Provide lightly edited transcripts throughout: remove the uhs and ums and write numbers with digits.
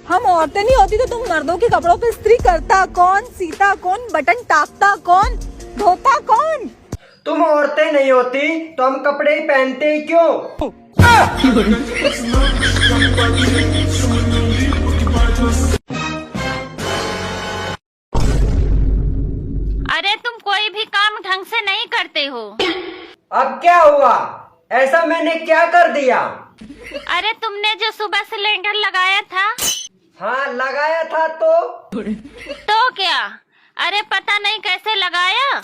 हम औरतें नहीं होती तो तुम मर्दों के कपड़ों पे इस्त्री करता कौन, सीता कौन, बटन टापता कौन, धोता कौन? तुम औरतें नहीं होती तो हम कपड़े ही पहनते ही क्यों? अरे तुम कोई भी काम ढंग से नहीं करते हो। अब क्या हुआ? ऐसा मैंने क्या कर दिया? अरे तुमने जो सुबह सिलेंडर लगाया था। हाँ लगाया था तो क्या? अरे पता नहीं कैसे लगाया,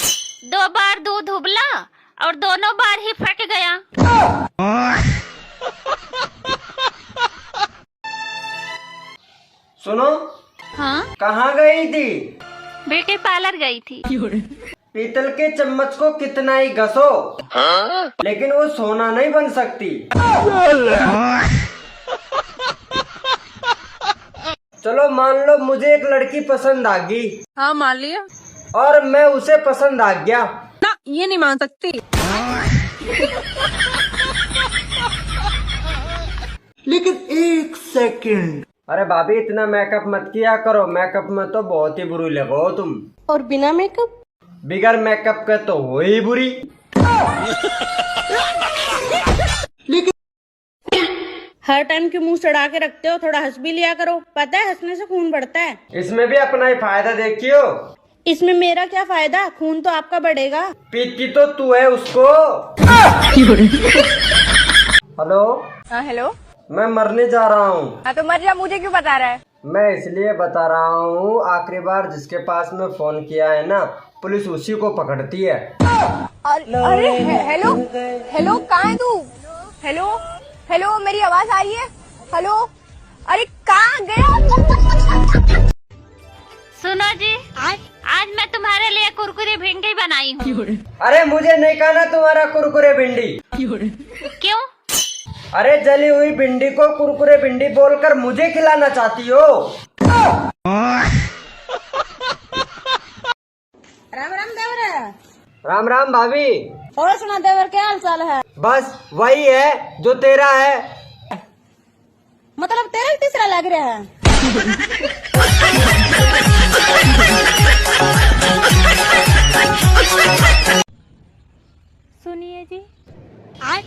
2 बार दूध उबला और दोनों बार ही फट गया। सुनो, हाँ, कहाँ गई थी? ब्यूटी पार्लर गई थी। पीतल के चम्मच को कितना ही घसो, लेकिन वो सोना नहीं बन सकती। चलो मान लो मुझे एक लड़की पसंद आ गई। हाँ मान लिया। और मैं उसे पसंद आ गया। ना ये नहीं मान सकती। लेकिन 1 सेकंड। अरे भाभी इतना मेकअप मत किया करो, मेकअप में तो बहुत ही बुरी लगो तुम। और बिना मेकअप? बिगर मेकअप के तो हो ही बुरी। हर टाइम क्यों मुंह चढ़ा के रखते हो? थोड़ा हंस भी लिया करो, पता है हंसने से खून बढ़ता है। इसमें भी अपना ही फायदा देखियो। इसमें मेरा क्या फायदा? खून तो आपका बढ़ेगा। पीती तो तू है उसको। हेलो। हाँ हेलो। मैं मरने जा रहा हूँ। हाँ तो मर जा, मुझे क्यों बता रहा है? मैं इसलिए बता रहा हूँ, आखिरी बार जिसके पास में फोन किया है ना, पुलिस उसी को पकड़ती है। अरे हेलो हेलो, कहाँ है तू? हेलो हेलो, मेरी आवाज आ रही है? हेलो, अरे कहाँ गया? सुनो जी, आज मैं तुम्हारे लिए कुरकुरी भिंडी बनाई हूँ। अरे मुझे नहीं खाना तुम्हारा कुरकुरे भिंडी। क्यों? अरे जली हुई भिंडी को कुरकुरे भिंडी बोलकर मुझे खिलाना चाहती हो? राम राम देवर। राम राम भाभी। और सुना देवर, क्या हाल चाल है? बस वही है जो तेरा है। मतलब तेरा तीसरा लग रहा है। सुनिए जी, आज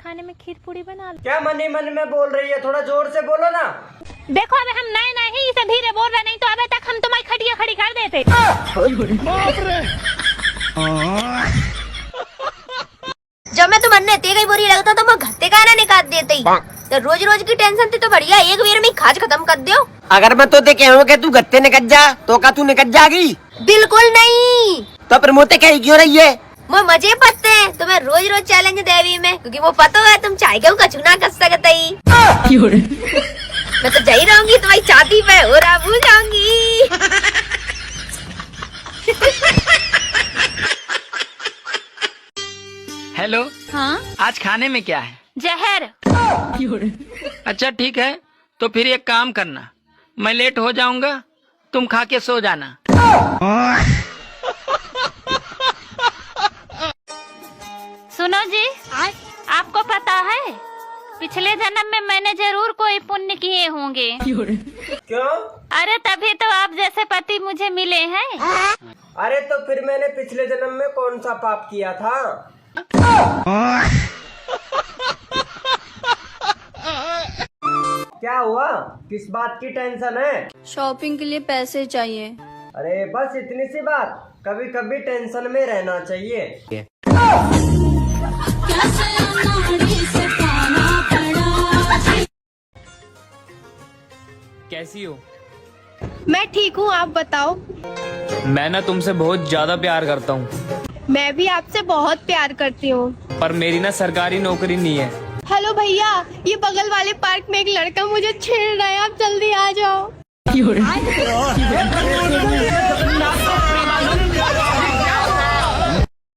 खाने में खीर पूरी बना लो। क्या मन ही मन में बोल रही है? थोड़ा जोर से बोलो ना। देखो अबे हम नए नए ही इसे धीरे बोल रहे, नहीं तो अबे तक हम तुम्हारी खटिया खड़ी कर देते। जब मैं तुम्हारे ते गई बुरी लगता तो मैं घत्ते का ना निकाल देती। तो रोज रोज की टेंशन थी तो बढ़िया एक बार में खाज खत्म कर दो। अगर मैं तो कहूँ कि तू गत्ते निकल जा तो का तू निकल जागी? बिल्कुल नहीं। तो फिर मोते कही क्यों रही है? वो मजे पत्ते हैं तुम्हें रोज रोज चैलेंज देवी में, क्योंकि वो पता है तुम चाहे क्यों कछु ना कर सकते ही। मैं तो जाही रहूंगी तुम्हारी छाती पे और आप भूल जाऊंगी। हेलो। हाँ, आज खाने में क्या है? जहर। अच्छा ठीक है, तो फिर एक काम करना, मैं लेट हो जाऊंगा, तुम खा के सो जाना। सुनो जी, आपको पता है पिछले जन्म में मैंने जरूर कोई पुण्य किए होंगे। क्यों? अरे तभी तो आप जैसे पति मुझे मिले हैं। अरे तो फिर मैंने पिछले जन्म में कौन सा पाप किया था? क्या हुआ? किस बात की टेंशन है? शॉपिंग के लिए पैसे चाहिए। अरे बस इतनी सी बात, कभी कभी टेंशन में रहना चाहिए। कैसी हो? मैं ठीक हूँ, आप बताओ। मैं ना तुमसे बहुत ज्यादा प्यार करता हूँ। मैं भी आपसे बहुत प्यार करती हूँ। पर मेरी ना सरकारी नौकरी नहीं है। हेलो भैया, ये बगल वाले पार्क में एक लड़का मुझे छेड़ रहा है, आप जल्दी आ जाओ।